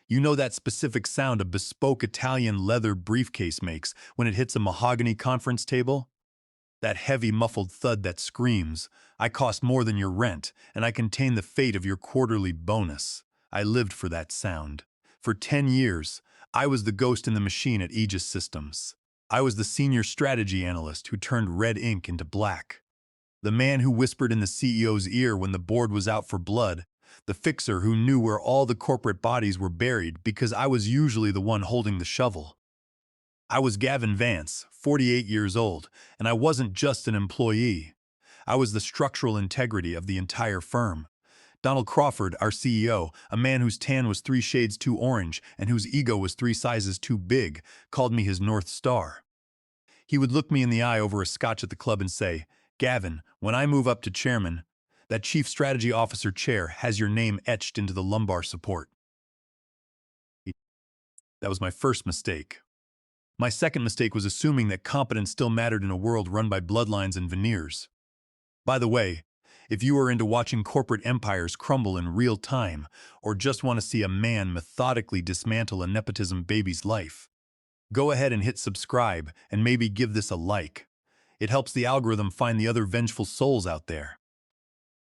You know that specific sound a bespoke Italian leather briefcase makes when it hits a mahogany conference table? That heavy, muffled thud that screams, "I cost more than your rent, and I contain the fate of your quarterly bonus." I lived for that sound. For 10 years, I was the ghost in the machine at Aegis Systems. I was the senior strategy analyst who turned red ink into black. The man who whispered in the CEO's ear when the board was out for blood. The fixer who knew where all the corporate bodies were buried because I was usually the one holding the shovel. I was Gavin Vance, 48 years old, and I wasn't just an employee. I was the structural integrity of the entire firm. Donald Crawford, our CEO, a man whose tan was 3 shades too orange and whose ego was 3 sizes too big, called me his North Star. He would look me in the eye over a scotch at the club and say, "Gavin, when I move up to chairman, that chief strategy officer chair has your name etched into the lumbar support." That was my first mistake. My second mistake was assuming that competence still mattered in a world run by bloodlines and veneers. By the way, if you are into watching corporate empires crumble in real time, or just want to see a man methodically dismantle a nepotism baby's life, go ahead and hit subscribe and maybe give this a like. It helps the algorithm find the other vengeful souls out there.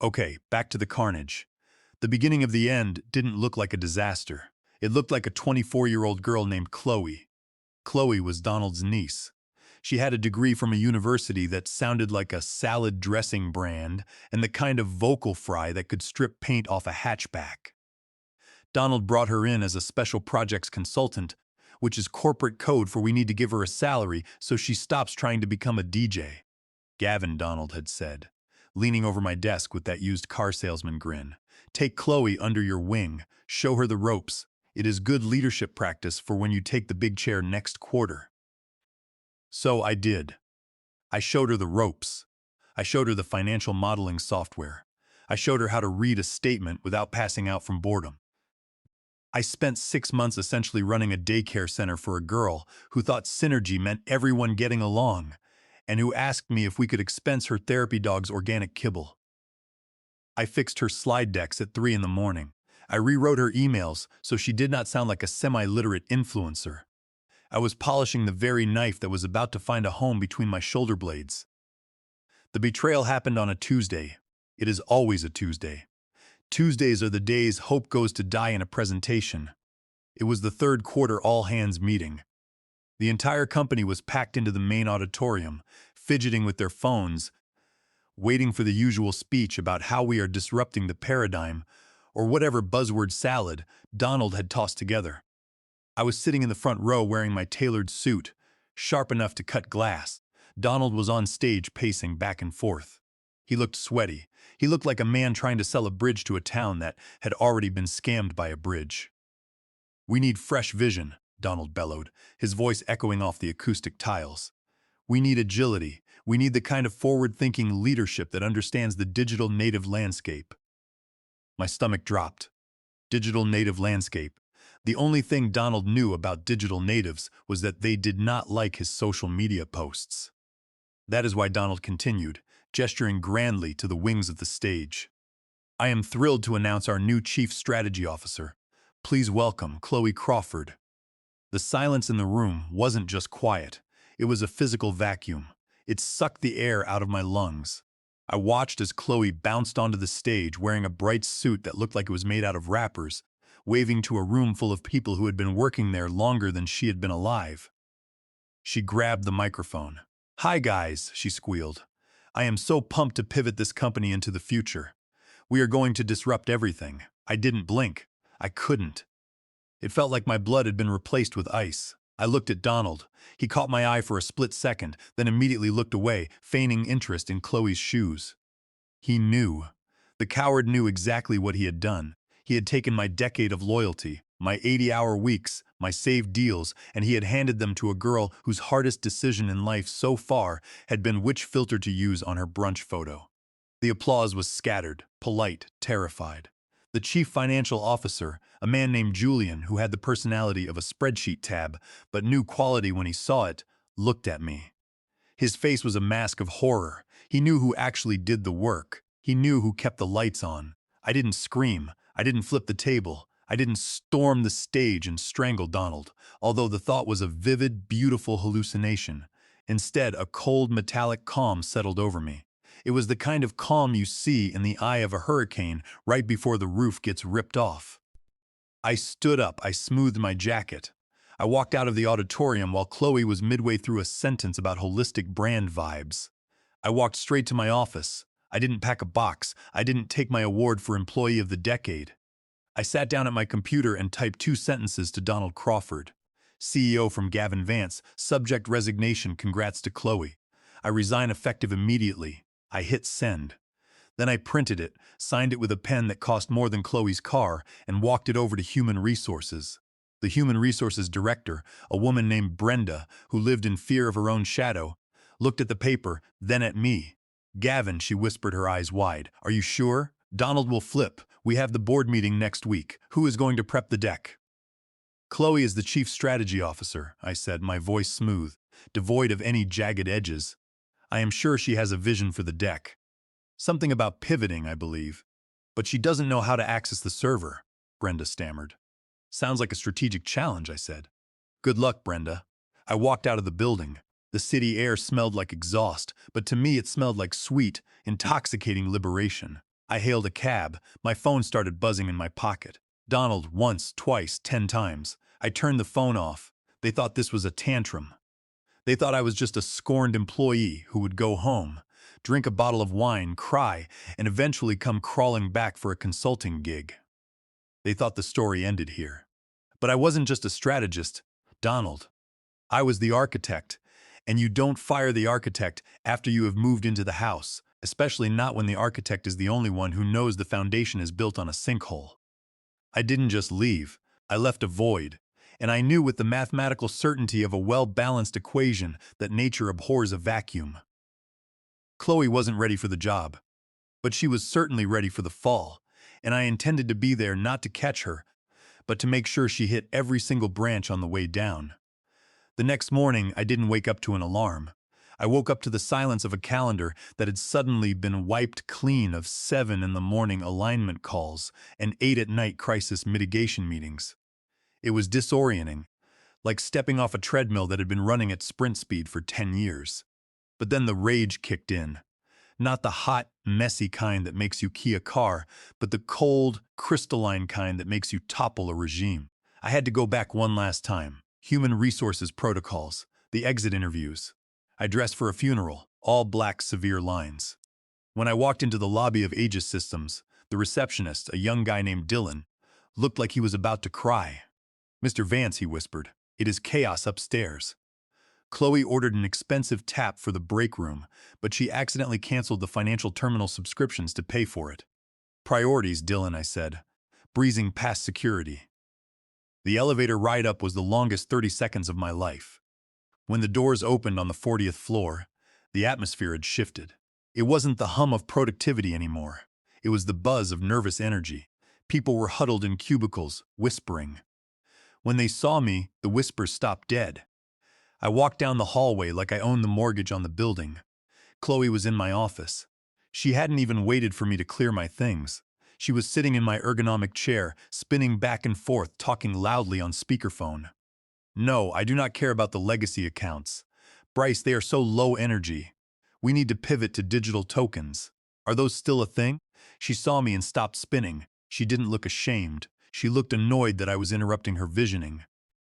Okay, back to the carnage. The beginning of the end didn't look like a disaster. It looked like a 24-year-old girl named Chloe. Chloe was Donald's niece. She had a degree from a university that sounded like a salad dressing brand and the kind of vocal fry that could strip paint off a hatchback. Donald brought her in as a special projects consultant, which is corporate code for we need to give her a salary so she stops trying to become a DJ. "Gavin," Donald had said, leaning over my desk with that used car salesman grin. "Take Chloe under your wing, show her the ropes. It is good leadership practice for when you take the big chair next quarter." So I did. I showed her the ropes. I showed her the financial modeling software. I showed her how to read a statement without passing out from boredom. I spent 6 months essentially running a daycare center for a girl who thought synergy meant everyone getting along, and who asked me if we could expense her therapy dog's organic kibble. I fixed her slide decks at 3 in the morning. I rewrote her emails so she did not sound like a semi-literate influencer. I was polishing the very knife that was about to find a home between my shoulder blades. The betrayal happened on a Tuesday. It is always a Tuesday. Tuesdays are the days hope goes to die in a presentation. It was the third quarter all-hands meeting. The entire company was packed into the main auditorium, fidgeting with their phones, waiting for the usual speech about how we are disrupting the paradigm, or whatever buzzword salad Donald had tossed together. I was sitting in the front row wearing my tailored suit, sharp enough to cut glass. Donald was on stage pacing back and forth. He looked sweaty. He looked like a man trying to sell a bridge to a town that had already been scammed by a bridge. "We need fresh vision," Donald bellowed, his voice echoing off the acoustic tiles. "We need agility. We need the kind of forward-thinking leadership that understands the digital native landscape." My stomach dropped. Digital native landscape. The only thing Donald knew about digital natives was that they did not like his social media posts. That is why Donald continued, gesturing grandly to the wings of the stage. "I am thrilled to announce our new Chief Strategy Officer. Please welcome Chloe Crawford." The silence in the room wasn't just quiet. It was a physical vacuum. It sucked the air out of my lungs. I watched as Chloe bounced onto the stage wearing a bright suit that looked like it was made out of wrappers, waving to a room full of people who had been working there longer than she had been alive. She grabbed the microphone. "Hi guys," she squealed. "I am so pumped to pivot this company into the future. We are going to disrupt everything." I didn't blink. I couldn't. It felt like my blood had been replaced with ice. I looked at Donald. He caught my eye for a split second, then immediately looked away, feigning interest in Chloe's shoes. He knew. The coward knew exactly what he had done. He had taken my decade of loyalty, my 80-hour weeks, my saved deals, and he had handed them to a girl whose hardest decision in life so far had been which filter to use on her brunch photo. The applause was scattered, polite, terrified. The chief financial officer, a man named Julian who had the personality of a spreadsheet tab but knew quality when he saw it, looked at me. His face was a mask of horror. He knew who actually did the work. He knew who kept the lights on. I didn't scream. I didn't flip the table. I didn't storm the stage and strangle Donald, although the thought was a vivid, beautiful hallucination. Instead, a cold, metallic calm settled over me. It was the kind of calm you see in the eye of a hurricane right before the roof gets ripped off. I stood up, I smoothed my jacket. I walked out of the auditorium while Chloe was midway through a sentence about holistic brand vibes. I walked straight to my office. I didn't pack a box. I didn't take my award for Employee of the Decade. I sat down at my computer and typed 2 sentences to Donald Crawford. CEO from Gavin Vance, subject resignation, congrats to Chloe. I resign effective immediately. I hit send. Then I printed it, signed it with a pen that cost more than Chloe's car, and walked it over to Human Resources. The Human Resources director, a woman named Brenda, who lived in fear of her own shadow, looked at the paper, then at me. Gavin, she whispered, her eyes wide. Are you sure? Donald will flip. We have the board meeting next week. Who is going to prep the deck? Chloe is the chief strategy officer, I said, my voice smooth, devoid of any jagged edges. I am sure she has a vision for the deck. Something about pivoting, I believe. But she doesn't know how to access the server, Brenda stammered. Sounds like a strategic challenge, I said. Good luck, Brenda. I walked out of the building. The city air smelled like exhaust, but to me it smelled like sweet, intoxicating liberation. I hailed a cab. My phone started buzzing in my pocket. Donald, once, twice, 10 times. I turned the phone off. They thought this was a tantrum. They thought I was just a scorned employee who would go home, drink a bottle of wine, cry, and eventually come crawling back for a consulting gig. They thought the story ended here. But I wasn't just a strategist, Donald. I was the architect, and you don't fire the architect after you have moved into the house, especially not when the architect is the only one who knows the foundation is built on a sinkhole. I didn't just leave, I left a void, and I knew with the mathematical certainty of a well-balanced equation that nature abhors a vacuum. Chloe wasn't ready for the job, but she was certainly ready for the fall, and I intended to be there not to catch her, but to make sure she hit every single branch on the way down. The next morning, I didn't wake up to an alarm. I woke up to the silence of a calendar that had suddenly been wiped clean of 7 in the morning alignment calls and 8 at night crisis mitigation meetings. It was disorienting, like stepping off a treadmill that had been running at sprint speed for 10 years. But then the rage kicked in. Not the hot, messy kind that makes you key a car, but the cold, crystalline kind that makes you topple a regime. I had to go back one last time. Human resources protocols, the exit interviews. I dressed for a funeral, all black, severe lines. When I walked into the lobby of Aegis Systems, the receptionist, a young guy named Dylan, looked like he was about to cry. Mr. Vance, he whispered, it is chaos upstairs. Chloe ordered an expensive tap for the break room, but she accidentally canceled the financial terminal subscriptions to pay for it. Priorities, Dylan, I said, breezing past security. The elevator ride up was the longest 30 seconds of my life. When the doors opened on the 40th floor, the atmosphere had shifted. It wasn't the hum of productivity anymore. It was the buzz of nervous energy. People were huddled in cubicles, whispering. When they saw me, the whispers stopped dead. I walked down the hallway like I owned the mortgage on the building. Chloe was in my office. She hadn't even waited for me to clear my things. She was sitting in my ergonomic chair, spinning back and forth, talking loudly on speakerphone. No, I do not care about the legacy accounts. Bryce, they are so low energy. We need to pivot to digital tokens. Are those still a thing? She saw me and stopped spinning. She didn't look ashamed. She looked annoyed that I was interrupting her visioning.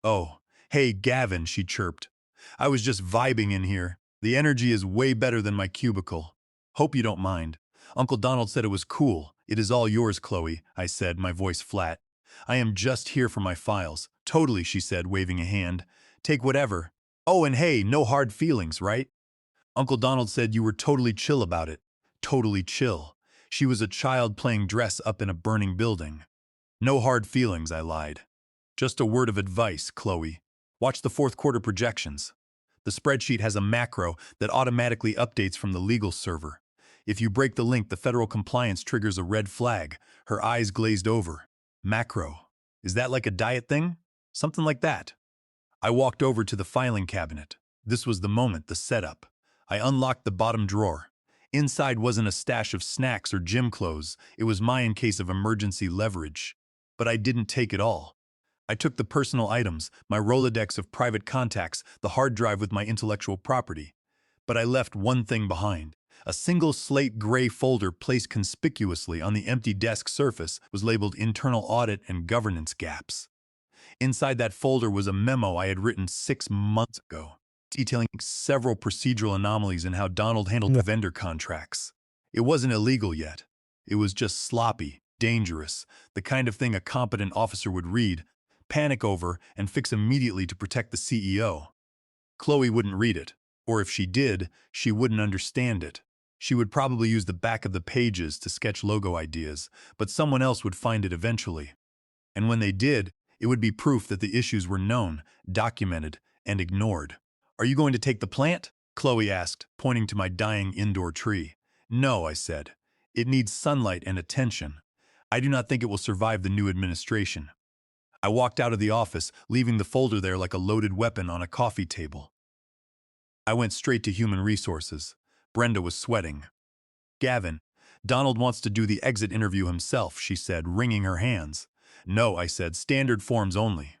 Oh, hey, Gavin, she chirped. I was just vibing in here. The energy is way better than my cubicle. Hope you don't mind. Uncle Donald said it was cool. It is all yours, Chloe, I said, my voice flat. I am just here for my files. Totally, she said, waving a hand. Take whatever. Oh, and hey, no hard feelings, right? Uncle Donald said you were totally chill about it. Totally chill. She was a child playing dress up in a burning building. No hard feelings, I lied. Just a word of advice, Chloe. Watch the fourth quarter projections. The spreadsheet has a macro that automatically updates from the legal server. If you break the link, the federal compliance triggers a red flag. Her eyes glazed over. Macro. Is that like a diet thing? Something like that. I walked over to the filing cabinet. This was the moment, the setup. I unlocked the bottom drawer. Inside wasn't a stash of snacks or gym clothes. It was my in case of emergency leverage. But I didn't take it all. I took the personal items, my Rolodex of private contacts, the hard drive with my intellectual property. But I left one thing behind. A single slate gray folder placed conspicuously on the empty desk surface was labeled Internal Audit and Governance Gaps. Inside that folder was a memo I had written 6 months ago, detailing several procedural anomalies in how Donald handled the vendor contracts. It wasn't illegal yet. It was just sloppy, dangerous, the kind of thing a competent officer would read, panic over, and fix immediately to protect the CEO. Chloe wouldn't read it, or if she did, she wouldn't understand it. She would probably use the back of the pages to sketch logo ideas, but someone else would find it eventually. And when they did, it would be proof that the issues were known, documented, and ignored. "Are you going to take the plant?" Chloe asked, pointing to my dying indoor tree. "No," I said. "It needs sunlight and attention. I do not think it will survive the new administration." I walked out of the office, leaving the folder there like a loaded weapon on a coffee table. I went straight to human resources. Brenda was sweating. "Gavin, Donald wants to do the exit interview himself," she said, wringing her hands. "No," I said, "standard forms only."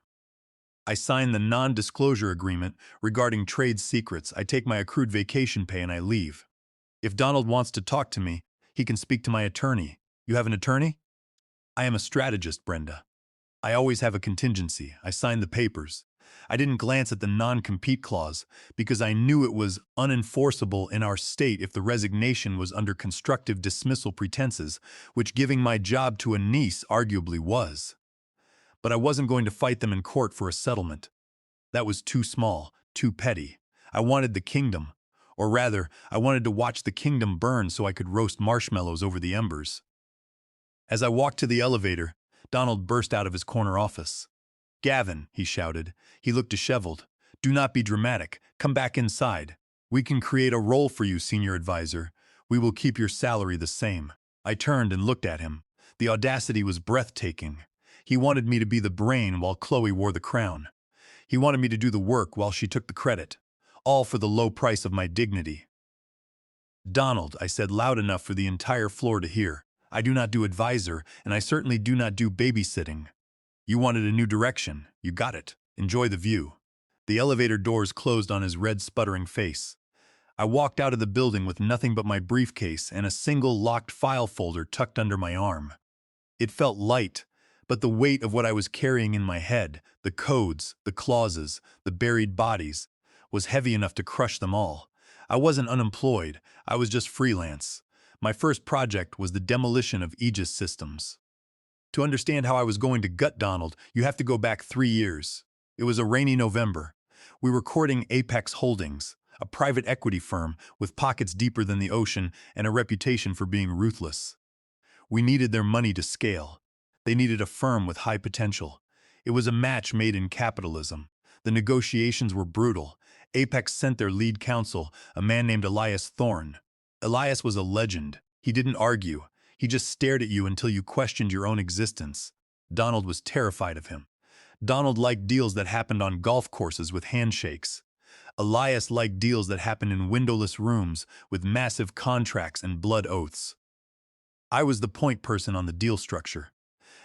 I signed the non-disclosure agreement regarding trade secrets. I take my accrued vacation pay and I leave. If Donald wants to talk to me, he can speak to my attorney. You have an attorney? I am a strategist, Brenda. I always have a contingency. I signed the papers. I didn't glance at the non-compete clause because I knew it was unenforceable in our state if the resignation was under constructive dismissal pretenses, which giving my job to a niece arguably was. But I wasn't going to fight them in court for a settlement. That was too small, too petty. I wanted the kingdom. Or rather, I wanted to watch the kingdom burn so I could roast marshmallows over the embers. As I walked to the elevator, Donald burst out of his corner office. "Gavin," he shouted. He looked disheveled. "Do not be dramatic. Come back inside. We can create a role for you, senior advisor. We will keep your salary the same." I turned and looked at him. The audacity was breathtaking. He wanted me to be the brain while Chloe wore the crown. He wanted me to do the work while she took the credit. All for the low price of my dignity. "Donald," I said loud enough for the entire floor to hear, "I do not do advisor, and I certainly do not do babysitting. You wanted a new direction. You got it. Enjoy the view." The elevator doors closed on his red, sputtering face. I walked out of the building with nothing but my briefcase and a single locked file folder tucked under my arm. It felt light, but the weight of what I was carrying in my head, the codes, the clauses, the buried bodies, was heavy enough to crush them all. I wasn't unemployed. I was just freelance. My first project was the demolition of Aegis Systems. To understand how I was going to gut Donald, you have to go back 3 years. It was a rainy November. We were courting Apex Holdings, a private equity firm with pockets deeper than the ocean and a reputation for being ruthless. We needed their money to scale. They needed a firm with high potential. It was a match made in capitalism. The negotiations were brutal. Apex sent their lead counsel, a man named Elias Thorne. Elias was a legend. He didn't argue. He just stared at you until you questioned your own existence. Donald was terrified of him. Donald liked deals that happened on golf courses with handshakes. Elias liked deals that happened in windowless rooms with massive contracts and blood oaths. I was the point person on the deal structure.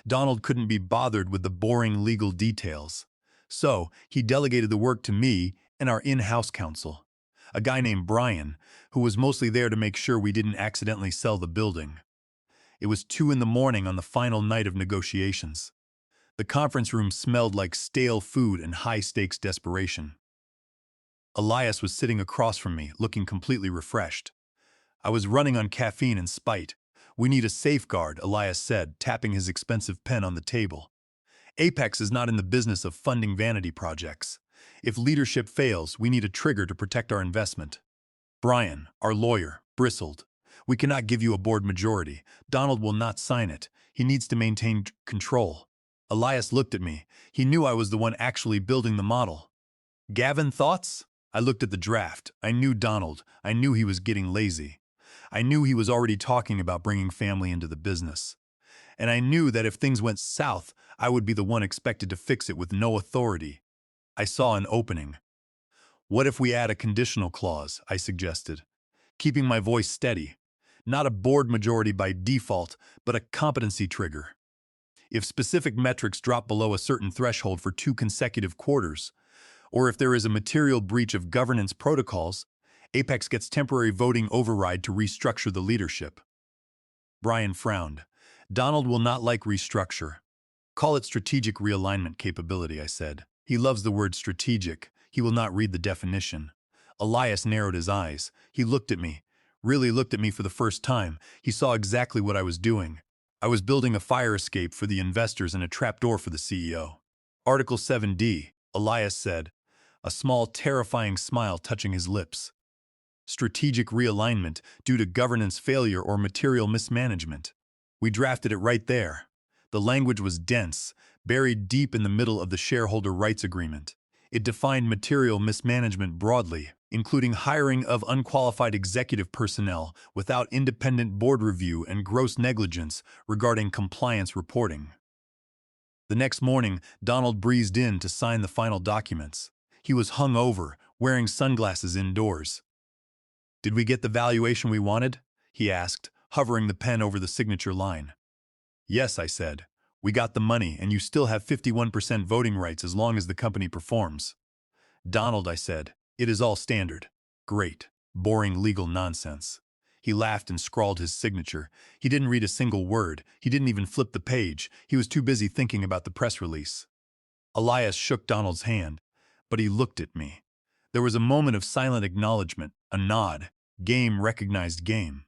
Donald couldn't be bothered with the boring legal details. So, he delegated the work to me and our in-house counsel, a guy named Brian, who was mostly there to make sure we didn't accidentally sell the building. It was 2 in the morning on the final night of negotiations. The conference room smelled like stale food and high-stakes desperation. Elias was sitting across from me, looking completely refreshed. I was running on caffeine and spite. "We need a safeguard," Elias said, tapping his expensive pen on the table. "Apex is not in the business of funding vanity projects. If leadership fails, we need a trigger to protect our investment." Brian, our lawyer, bristled. "We cannot give you a board majority. Donald will not sign it. He needs to maintain control." Elias looked at me. He knew I was the one actually building the model. "Gavin, thoughts?" I looked at the draft. I knew Donald. I knew he was getting lazy. I knew he was already talking about bringing family into the business. And I knew that if things went south, I would be the one expected to fix it with no authority. I saw an opening. "What if we add a conditional clause?" I suggested, keeping my voice steady. "Not a board majority by default, but a competency trigger. If specific metrics drop below a certain threshold for 2 consecutive quarters, or if there is a material breach of governance protocols, Apex gets temporary voting override to restructure the leadership. Brian frowned. Donald will not like restructure. Call it strategic realignment capability, I said. He loves the word strategic. He will not read the definition. Elias narrowed his eyes. He looked at me. Really looked at me for the first time. He saw exactly what I was doing. I was building a fire escape for the investors and a trapdoor for the CEO. Article 7D, Elias said, a small, terrifying smile touching his lips. Strategic realignment due to governance failure or material mismanagement. We drafted it right there. The language was dense, buried deep in the middle of the shareholder rights agreement. It defined material mismanagement broadly, including hiring of unqualified executive personnel without independent board review and gross negligence regarding compliance reporting. The next morning, Donald breezed in to sign the final documents. He was hungover, wearing sunglasses indoors. "Did we get the valuation we wanted?" he asked, hovering the pen over the signature line. "Yes," I said. "We got the money, and you still have 51% voting rights as long as the company performs." "Donald," I said, "it is all standard." "Great. Boring legal nonsense." He laughed and scrawled his signature. He didn't read a single word. He didn't even flip the page. He was too busy thinking about the press release. Elias shook Donald's hand, but he looked at me. There was a moment of silent acknowledgement, a nod. Game recognized game.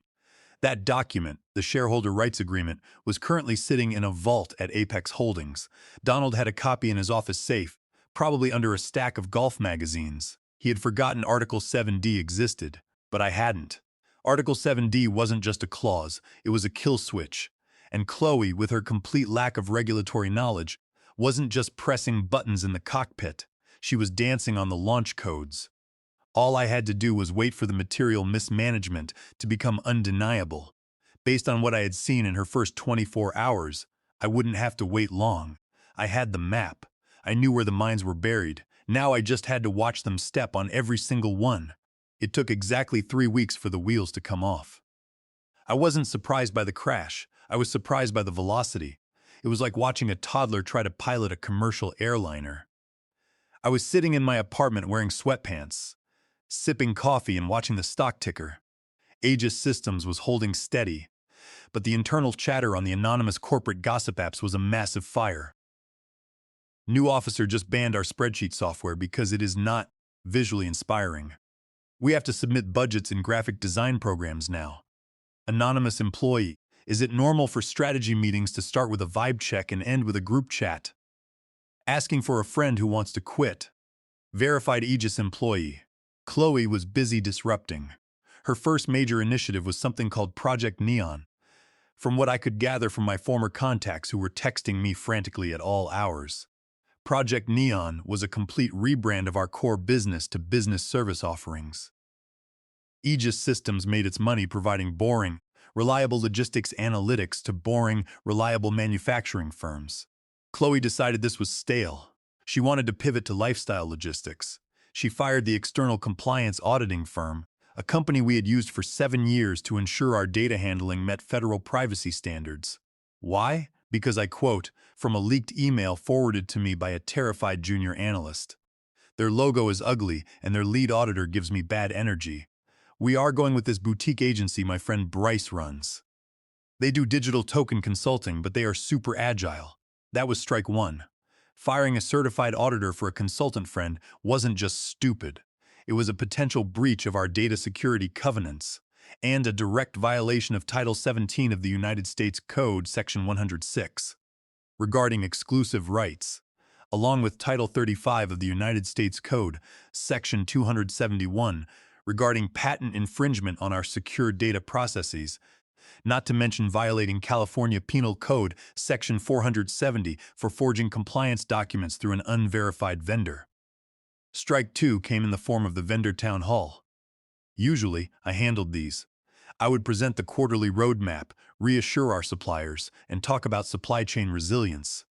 That document, the shareholder rights agreement, was currently sitting in a vault at Apex Holdings. Donald had a copy in his office safe, probably under a stack of golf magazines. He had forgotten Article 7D existed, but I hadn't. Article 7D wasn't just a clause, it was a kill switch. And Chloe, with her complete lack of regulatory knowledge, wasn't just pressing buttons in the cockpit. She was dancing on the launch codes. All I had to do was wait for the material mismanagement to become undeniable. Based on what I had seen in her first 24 hours, I wouldn't have to wait long. I had the map. I knew where the mines were buried. Now I just had to watch them step on every single one. It took exactly 3 weeks for the wheels to come off. I wasn't surprised by the crash. I was surprised by the velocity. It was like watching a toddler try to pilot a commercial airliner. I was sitting in my apartment wearing sweatpants, sipping coffee and watching the stock ticker. Aegis Systems was holding steady, but the internal chatter on the anonymous corporate gossip apps was a massive fire. New officer just banned our spreadsheet software because it is not visually inspiring. We have to submit budgets in graphic design programs now. Anonymous employee, is it normal for strategy meetings to start with a vibe check and end with a group chat? Asking for a friend who wants to quit. Verified Aegis employee. Chloe was busy disrupting. Her first major initiative was something called Project Neon. From what I could gather from my former contacts who were texting me frantically at all hours, Project Neon was a complete rebrand of our core business to business service offerings. Aegis Systems made its money providing boring, reliable logistics analytics to boring, reliable manufacturing firms. Chloe decided this was stale. She wanted to pivot to lifestyle logistics. She fired the external compliance auditing firm, a company we had used for 7 years to ensure our data handling met federal privacy standards. Why? Because I quote from a leaked email forwarded to me by a terrified junior analyst. "Their logo is ugly and their lead auditor gives me bad energy. We are going with this boutique agency my friend Bryce runs. They do digital token consulting, but they are super agile." That was strike one. Firing a certified auditor for a consultant friend wasn't just stupid. It was a potential breach of our data security covenants and a direct violation of Title 17 of the United States Code, Section 106, regarding exclusive rights, along with Title 35 of the United States Code, Section 271, regarding patent infringement on our secure data processes, not to mention violating California Penal Code Section 470 for forging compliance documents through an unverified vendor. Strike 2 came in the form of the vendor town hall. Usually, I handled these. I would present the quarterly roadmap, reassure our suppliers, and talk about supply chain resilience.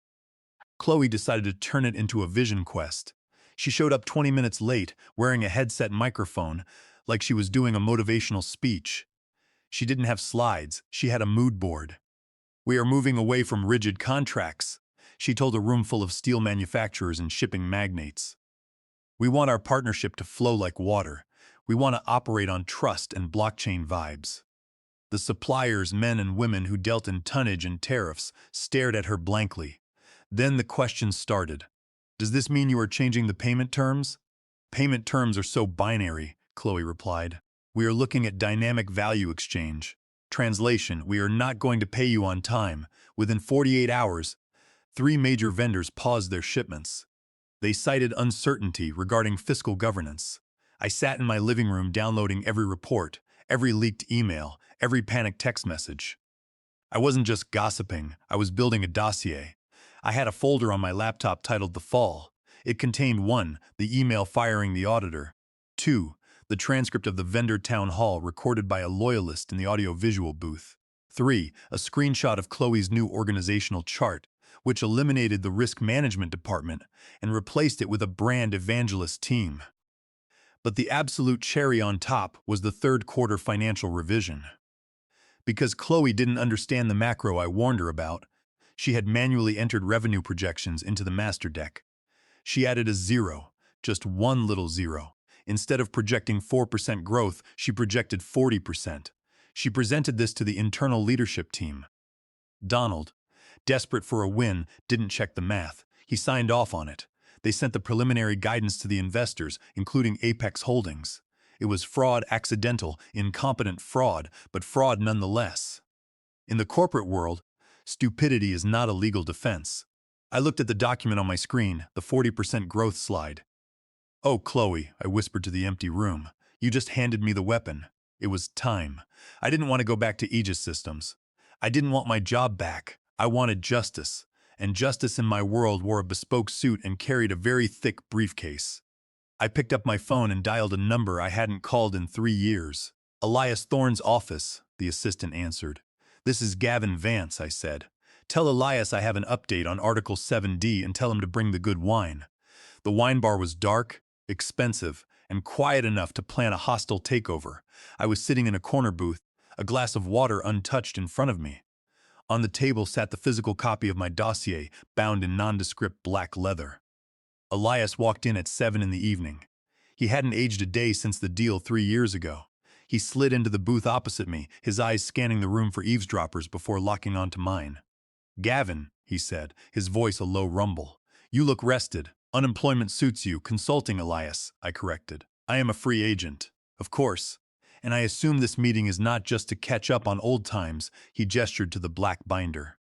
Chloe decided to turn it into a vision quest. She showed up 20 minutes late, wearing a headset microphone, like she was doing a motivational speech. She didn't have slides, she had a mood board. We are moving away from rigid contracts, she told a room full of steel manufacturers and shipping magnates. We want our partnership to flow like water. We want to operate on trust and blockchain vibes. The suppliers, men and women who dealt in tonnage and tariffs, stared at her blankly. Then the questions started. Does this mean you are changing the payment terms? Payment terms are so binary, Chloe replied. We are looking at dynamic value exchange. Translation, we are not going to pay you on time. Within 48 hours, 3 major vendors paused their shipments. They cited uncertainty regarding fiscal governance. I sat in my living room downloading every report, every leaked email, every panicked text message. I wasn't just gossiping, I was building a dossier. I had a folder on my laptop titled The Fall. It contained 1, the email firing the auditor, 2, the transcript of the vendor town hall recorded by a loyalist in the audio-visual booth, 3, a screenshot of Chloe's new organizational chart, which eliminated the risk management department and replaced it with a brand evangelist team. But the absolute cherry on top was the third quarter financial revision. Because Chloe didn't understand the macro I warned her about, she had manually entered revenue projections into the master deck. She added a 0, just one little 0. Instead of projecting 4% growth, she projected 40%. She presented this to the internal leadership team. Donald, desperate for a win, didn't check the math. He signed off on it. They sent the preliminary guidance to the investors, including Apex Holdings. It was fraud, accidental, incompetent fraud, but fraud nonetheless. In the corporate world, stupidity is not a legal defense. I looked at the document on my screen, the 40% growth slide. Oh, Chloe, I whispered to the empty room. You just handed me the weapon. It was time. I didn't want to go back to Aegis Systems. I didn't want my job back. I wanted justice. And justice in my world wore a bespoke suit and carried a very thick briefcase. I picked up my phone and dialed a number I hadn't called in 3 years. Elias Thorne's office, the assistant answered. This is Gavin Vance, I said. Tell Elias I have an update on Article 7D and tell him to bring the good wine. The wine bar was dark, expensive, and quiet enough to plan a hostile takeover. I was sitting in a corner booth, a glass of water untouched in front of me. On the table sat the physical copy of my dossier, bound in nondescript black leather. Elias walked in at 7 in the evening. He hadn't aged a day since the deal 3 years ago. He slid into the booth opposite me, his eyes scanning the room for eavesdroppers before locking onto mine. Gavin, he said, his voice a low rumble. You look rested. Unemployment suits you. Consulting, Elias, I corrected. I am a free agent. Of course. And I assume this meeting is not just to catch up on old times, he gestured to the black binder.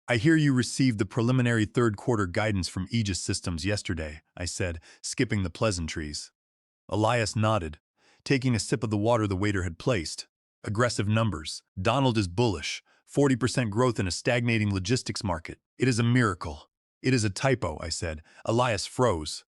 I hear you received the preliminary third quarter guidance from Aegis Systems yesterday, I said, skipping the pleasantries. Elias nodded, taking a sip of the water the waiter had placed. Aggressive numbers. Donald is bullish. 40% growth in a stagnating logistics market. It is a miracle. It is a typo, I said. Elias froze.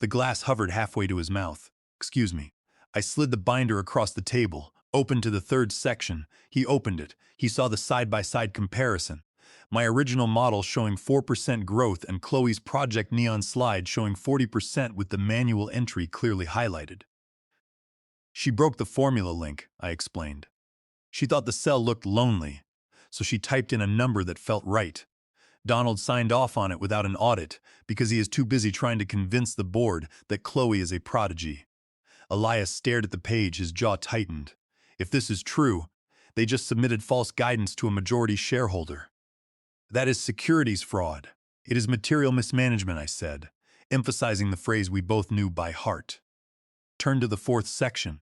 The glass hovered halfway to his mouth. Excuse me. I slid the binder across the table, opened to the third section. He opened it. He saw the side-by-side comparison. My original model showing 4% growth and Chloe's Project Neon slide showing 40% with the manual entry clearly highlighted. She broke the formula link, I explained. She thought the cell looked lonely, so she typed in a number that felt right. Donald signed off on it without an audit because he is too busy trying to convince the board that Chloe is a prodigy. Elias stared at the page, his jaw tightened. If this is true, they just submitted false guidance to a majority shareholder. That is securities fraud. It is material mismanagement, I said, emphasizing the phrase we both knew by heart. Turn to the fourth section.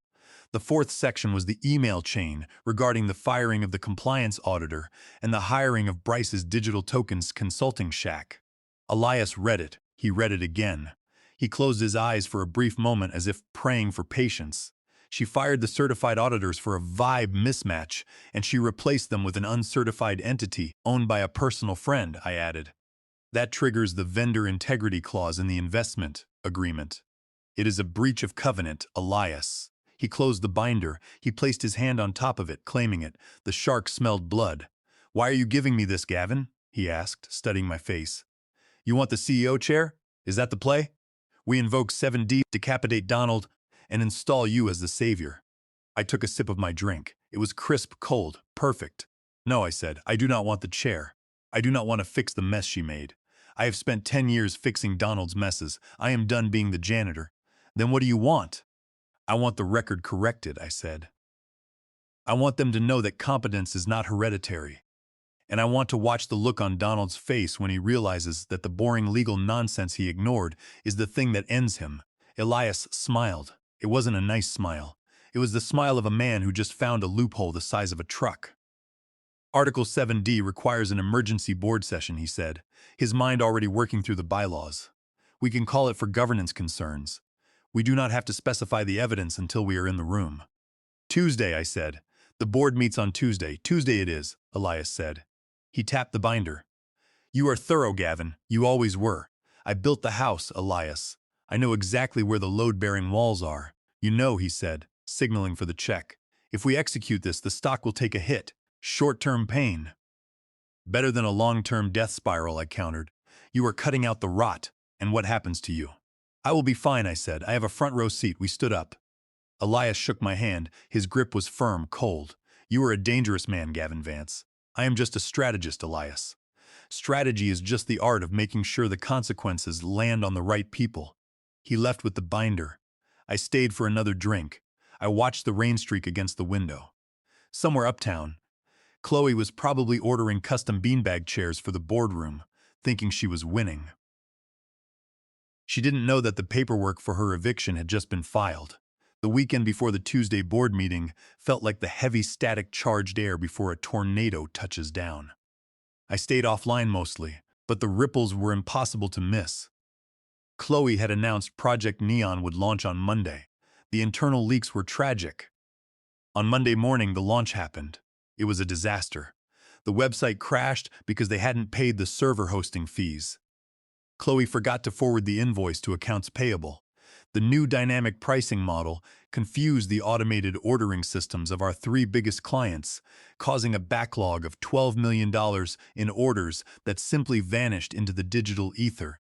The fourth section was the email chain regarding the firing of the compliance auditor and the hiring of Bryce's digital tokens consulting shack. Elias read it. He read it again. He closed his eyes for a brief moment as if praying for patience. She fired the certified auditors for a vibe mismatch, and she replaced them with an uncertified entity owned by a personal friend, I added. That triggers the vendor integrity clause in the investment agreement. It is a breach of covenant, Elias. He closed the binder. He placed his hand on top of it, claiming it. The shark smelled blood. Why are you giving me this, Gavin? He asked, studying my face. You want the CEO chair? Is that the play? We invoke 7D, decapitate Donald, and install you as the savior. I took a sip of my drink. It was crisp, cold, perfect. No, I said, I do not want the chair. I do not want to fix the mess she made. I have spent 10 years fixing Donald's messes. I am done being the janitor. Then what do you want? I want the record corrected, I said. I want them to know that competence is not hereditary. And I want to watch the look on Donald's face when he realizes that the boring legal nonsense he ignored is the thing that ends him. Elias smiled. It wasn't a nice smile. It was the smile of a man who just found a loophole the size of a truck. Article 7D requires an emergency board session, he said, his mind already working through the bylaws. We can call it for governance concerns. We do not have to specify the evidence until we are in the room. Tuesday, I said. The board meets on Tuesday. Tuesday it is, Elias said. He tapped the binder. You are thorough, Gavin. You always were. I built the house, Elias. I know exactly where the load-bearing walls are. You know, he said, signaling for the check. If we execute this, the stock will take a hit. Short-term pain. Better than a long-term death spiral, I countered. You are cutting out the rot, and what happens to you? I will be fine, I said. I have a front-row seat. We stood up. Elias shook my hand. His grip was firm, cold. You are a dangerous man, Gavin Vance. I am just a strategist, Elias. Strategy is just the art of making sure the consequences land on the right people. He left with the binder. I stayed for another drink. I watched the rain streak against the window. Somewhere uptown, Chloe was probably ordering custom beanbag chairs for the boardroom, thinking she was winning. She didn't know that the paperwork for her eviction had just been filed. The weekend before the Tuesday board meeting felt like the heavy static charged air before a tornado touches down. I stayed offline mostly, but the ripples were impossible to miss. Chloe had announced Project Neon would launch on Monday. The internal leaks were tragic. On Monday morning, the launch happened. It was a disaster. The website crashed because they hadn't paid the server hosting fees. Chloe forgot to forward the invoice to accounts payable. The new dynamic pricing model confused the automated ordering systems of our 3 biggest clients, causing a backlog of $12 million in orders that simply vanished into the digital ether